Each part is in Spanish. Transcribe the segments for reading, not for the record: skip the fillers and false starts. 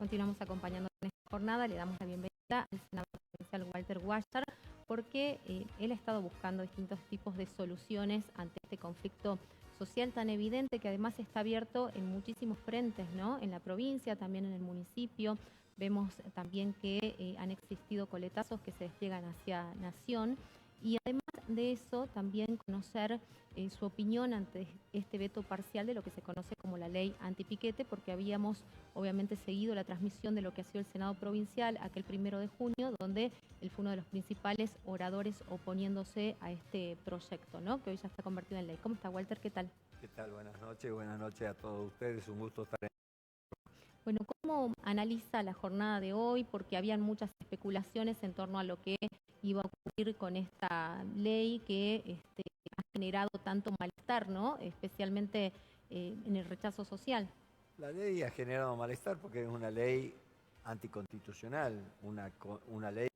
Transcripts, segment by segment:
Continuamos acompañando en esta jornada. Le damos la bienvenida al senador provincial Walter Guayar, porque él ha estado buscando distintos tipos de soluciones ante este conflicto social tan evidente, que además está abierto en muchísimos frentes, ¿no? En la provincia, también en el municipio. Vemos también que han existido coletazos que se despliegan hacia Nación. Y además de eso, también conocer su opinión ante este veto parcial de lo que se conoce como la ley antipiquete, porque habíamos obviamente seguido la transmisión de lo que ha sido el Senado Provincial aquel 1 de junio, donde él fue uno de los principales oradores oponiéndose a este proyecto, ¿no? Que hoy ya está convertido en ley. ¿Cómo está, Walter? ¿Qué tal? ¿Qué tal? Buenas noches a todos ustedes. Un gusto estar en... Bueno, ¿cómo analiza la jornada de hoy? Porque habían muchas especulaciones en torno a lo que iba a ocurrir con esta ley que ha generado tanto malestar, ¿no? Especialmente en el rechazo social. La ley ha generado malestar porque es una ley anticonstitucional, una ley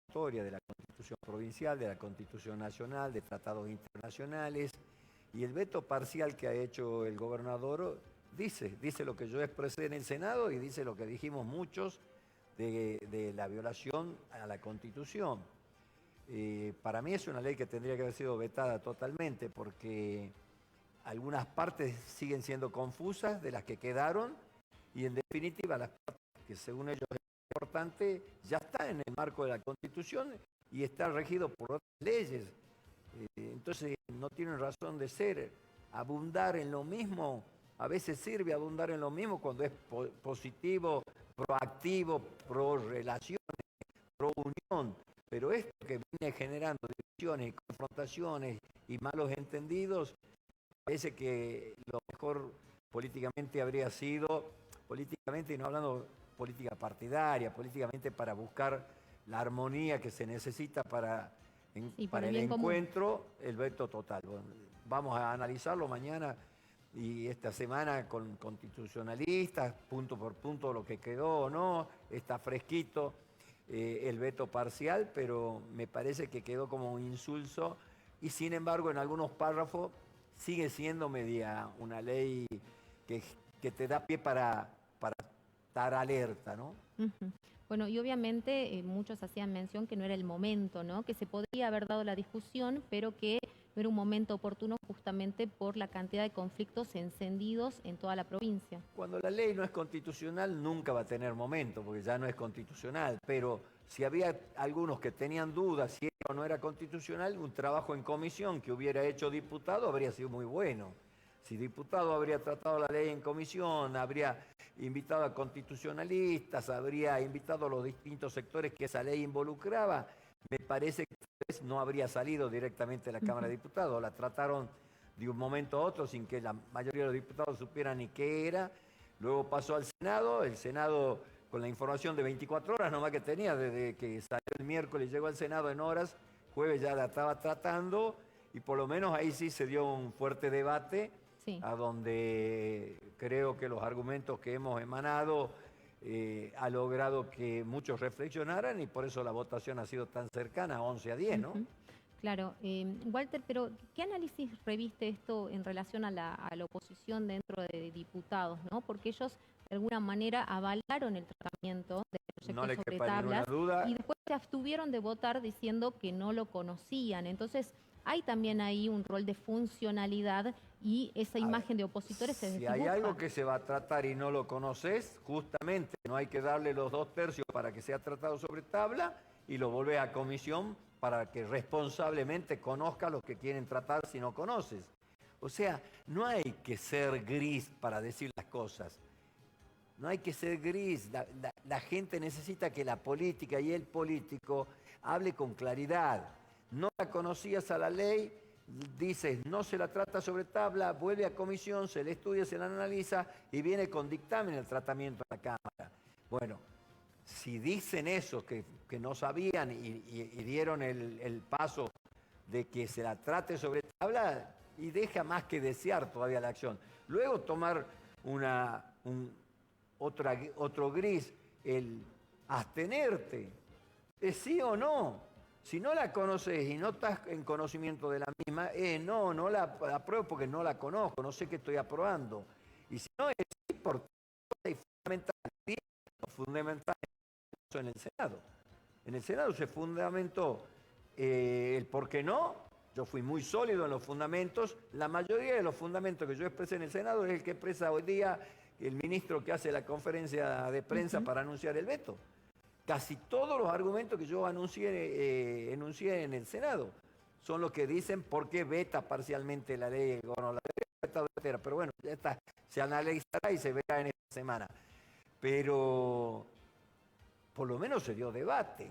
violatoria de la Constitución provincial, de la Constitución nacional, de tratados internacionales, y el veto parcial que ha hecho el gobernador dice lo que yo expresé en el Senado y dice lo que dijimos muchos de la violación a la Constitución. Para mí es una ley que tendría que haber sido vetada totalmente porque algunas partes siguen siendo confusas de las que quedaron y en definitiva las partes que según ellos es importante ya está en el marco de la Constitución y está regido por otras leyes. Entonces no tienen razón de ser. Abundar en lo mismo, a veces sirve abundar en lo mismo cuando es positivo, proactivo, pro relaciones, pro unión. Pero esto que viene generando divisiones y confrontaciones y malos entendidos, parece que lo mejor políticamente habría sido, políticamente y no hablando política partidaria, políticamente para buscar la armonía que se necesita para el encuentro, el veto total. Bueno, vamos a analizarlo mañana y esta semana con constitucionalistas, punto por punto lo que quedó o no, está fresquito el veto parcial, pero me parece que quedó como un insulso y sin embargo en algunos párrafos sigue siendo una ley que te da pie para estar alerta, ¿no? Uh-huh. Bueno, y obviamente muchos hacían mención que no era el momento, ¿no? Que se podría haber dado la discusión, pero que no era un momento oportuno justamente por la cantidad de conflictos encendidos en toda la provincia. Cuando la ley no es constitucional nunca va a tener momento, porque ya no es constitucional, pero si había algunos que tenían dudas si era o no era constitucional, un trabajo en comisión que hubiera hecho diputado habría sido muy bueno. Si diputado habría tratado la ley en comisión, habría invitado a constitucionalistas, habría invitado a los distintos sectores que esa ley involucraba, me parece que no habría salido directamente a la Cámara de Diputados. La trataron de un momento a otro sin que la mayoría de los diputados supieran ni qué era. Luego pasó al Senado, el Senado con la información de 24 horas nomás que tenía, desde que salió el miércoles, llegó al Senado en horas, jueves ya la estaba tratando y por lo menos ahí sí se dio un fuerte debate, sí, a donde creo que los argumentos que hemos emanado ha logrado que muchos reflexionaran y por eso la votación ha sido tan cercana, 11-10, ¿no? Claro. Walter, pero ¿qué análisis reviste esto en relación a la oposición dentro de diputados, ¿no? Porque ellos de alguna manera avalaron el tratamiento del proyecto sobre tablas y después se abstuvieron de votar diciendo que no lo conocían. Entonces hay también ahí un rol de funcionalidad y esa imagen de opositores se desdibuja. Si hay algo que se va a tratar y no lo conoces, justamente no hay que darle los 2/3 para que sea tratado sobre tabla y lo volvés a comisión para que responsablemente conozca lo que quieren tratar si no conoces. O sea, no hay que ser gris para decir las cosas. No hay que ser gris. La gente necesita que la política y el político hable con claridad. No la conocías a la ley, dices, no se la trata sobre tabla, vuelve a comisión, se le estudia, se la analiza y viene con dictamen el tratamiento a la Cámara. Bueno, si dicen eso, que no sabían y dieron el paso de que se la trate sobre tabla, y deja más que desear todavía la acción. Luego tomar otro gris, el abstenerte, es sí o no. Si no la conoces y no estás en conocimiento de la misma, no la apruebo porque no la conozco, no sé qué estoy aprobando. Y si no es importante y fundamental, fundamental en el Senado. En el Senado se fundamentó el por qué no. Yo fui muy sólido en los fundamentos. La mayoría de los fundamentos que yo expresé en el Senado es el que expresa hoy día el ministro que hace la conferencia de prensa para anunciar el veto. Casi todos los argumentos que yo enuncié en el Senado son los que dicen por qué veta parcialmente la ley. Bueno, la ley vetado entera, pero bueno, ya está, se analizará y se verá en esta semana. Pero por lo menos se dio debate.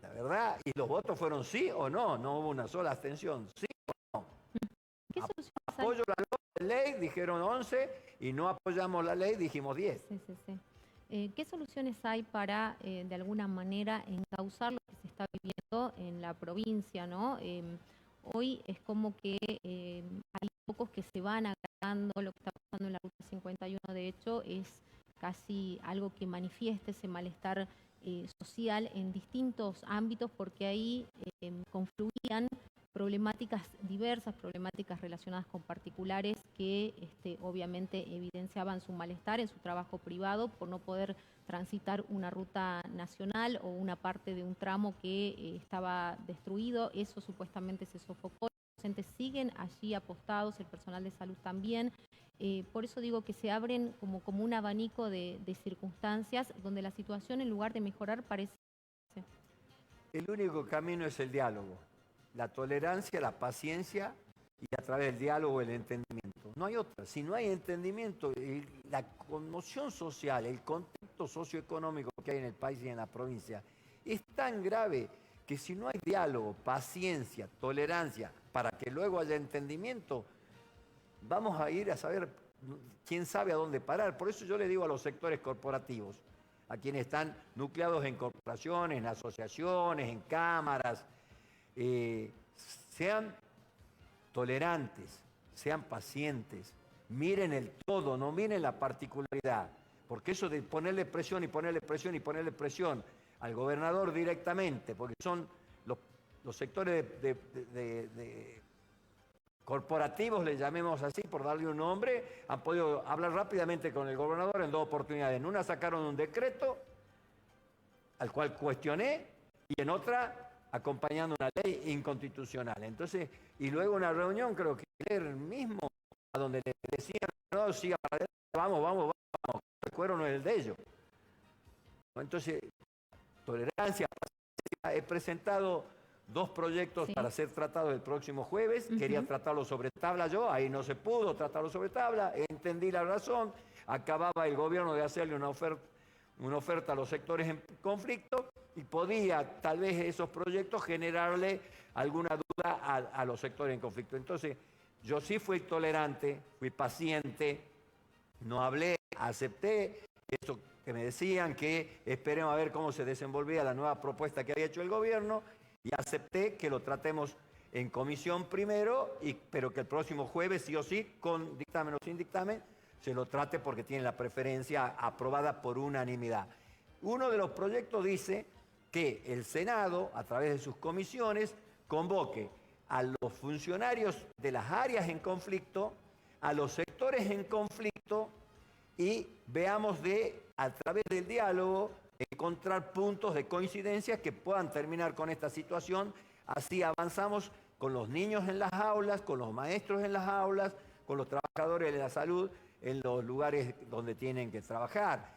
La verdad, y los votos fueron sí o no, no hubo una sola abstención, sí o no. ¿Qué soluciones hay? Apoyo la ley, dijeron 11, y no apoyamos la ley, dijimos 10. Sí. ¿Qué soluciones hay para, de alguna manera, encauzar lo que se está viviendo en la provincia, ¿no? Hoy es como que hay pocos que se van agregando. Lo que está pasando en la Ruta 51, de hecho, es casi algo que manifiesta ese malestar social en distintos ámbitos, porque ahí confluían problemáticas diversas, problemáticas relacionadas con particulares que obviamente evidenciaban su malestar en su trabajo privado por no poder transitar una ruta nacional o una parte de un tramo que estaba destruido. Eso supuestamente se sofocó. Los docentes siguen allí apostados, el personal de salud también. Por eso digo que se abren como un abanico de circunstancias donde la situación, en lugar de mejorar, parece... El único camino es el diálogo, la tolerancia, la paciencia y a través del diálogo el entendimiento. No hay otra. Si no hay entendimiento, la conmoción social, el contexto socioeconómico que hay en el país y en la provincia es tan grave que si no hay diálogo, paciencia, tolerancia, para que luego haya entendimiento, vamos a ir a saber quién sabe a dónde parar. Por eso yo le digo a los sectores corporativos, a quienes están nucleados en corporaciones, en asociaciones, en cámaras, sean tolerantes, sean pacientes, miren el todo, no miren la particularidad, porque eso de ponerle presión y ponerle presión y ponerle presión al gobernador directamente, porque son los sectores de corporativos, le llamemos así por darle un nombre, han podido hablar rápidamente con el gobernador en 2 oportunidades. En una sacaron un decreto al cual cuestioné y en otra acompañando una ley inconstitucional. Entonces, y luego una reunión, creo que él mismo, a donde le decían, no, siga para adelante, vamos, el cuero no es el de ellos. Entonces, tolerancia, paciencia. He presentado 2 proyectos para ser tratados el próximo jueves. Quería tratarlo sobre tabla yo, ahí no se pudo tratarlo sobre tabla, entendí la razón, acababa el gobierno de hacerle una oferta a los sectores en conflicto y podía tal vez esos proyectos generarle alguna duda a los sectores en conflicto. Entonces, yo sí fui tolerante, fui paciente, no hablé, acepté esto que me decían, que esperemos a ver cómo se desenvolvía la nueva propuesta que había hecho el gobierno, y acepté que lo tratemos en comisión primero, pero que el próximo jueves, sí o sí, con dictamen o sin dictamen, se lo trate porque tiene la preferencia aprobada por unanimidad. Uno de los proyectos dice que el Senado, a través de sus comisiones, convoque a los funcionarios de las áreas en conflicto, a los sectores en conflicto, y veamos a través del diálogo, encontrar puntos de coincidencia que puedan terminar con esta situación. Así avanzamos con los niños en las aulas, con los maestros en las aulas, con los trabajadores de la salud en los lugares donde tienen que trabajar.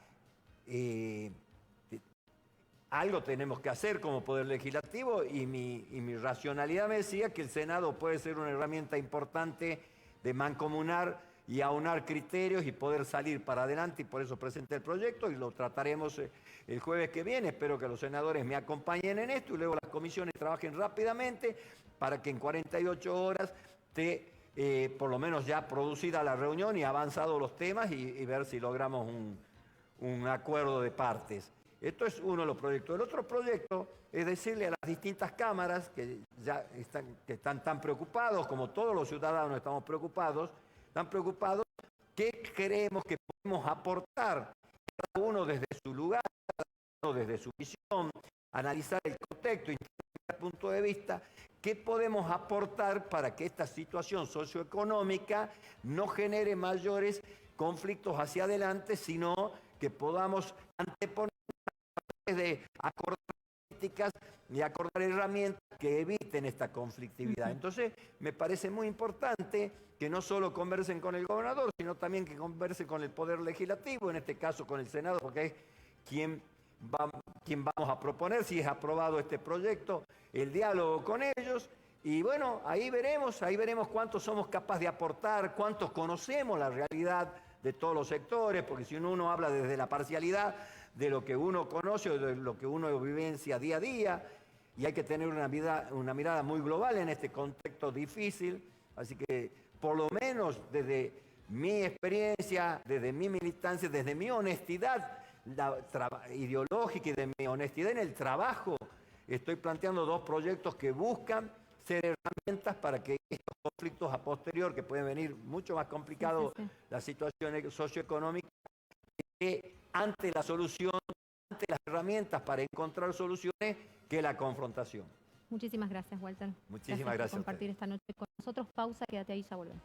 Algo tenemos que hacer como Poder Legislativo y mi racionalidad me decía que el Senado puede ser una herramienta importante de mancomunar y aunar criterios y poder salir para adelante, y por eso presenté el proyecto y lo trataremos el jueves que viene. Espero que los senadores me acompañen en esto y luego las comisiones trabajen rápidamente para que en 48 horas esté por lo menos ya producida la reunión y avanzados los temas y ver si logramos un acuerdo de partes. Esto es uno de los proyectos. El otro proyecto es decirle a las distintas cámaras que ya están tan preocupados, como todos los ciudadanos estamos preocupados, qué creemos que podemos aportar cada uno desde su lugar, cada uno desde su visión, analizar el contexto, interpretar el punto de vista, qué podemos aportar para que esta situación socioeconómica no genere mayores conflictos hacia adelante, sino que podamos anteponer de acordar políticas y acordar herramientas que eviten esta conflictividad. Entonces, me parece muy importante que no solo conversen con el gobernador, sino también que conversen con el Poder Legislativo, en este caso con el Senado, porque es quien vamos a proponer, si es aprobado este proyecto, el diálogo con ellos. Y bueno, ahí veremos cuántos somos capaces de aportar, cuántos conocemos la realidad de todos los sectores, porque si uno habla desde la parcialidad de lo que uno conoce o de lo que uno vivencia día a día, y hay que tener una mirada muy global en este contexto difícil. Así que, por lo menos desde mi experiencia, desde mi militancia, desde mi honestidad ideológica y de mi honestidad en el trabajo, estoy planteando 2 proyectos que buscan ser herramientas para que estos conflictos a posterior, que pueden venir mucho más complicados, la situación socioeconómica, que ante la solución, ante las herramientas para encontrar soluciones, que la confrontación. Muchísimas gracias, Walter. Muchísimas gracias por compartir esta noche con nosotros. Pausa, quédate ahí, ya volvemos.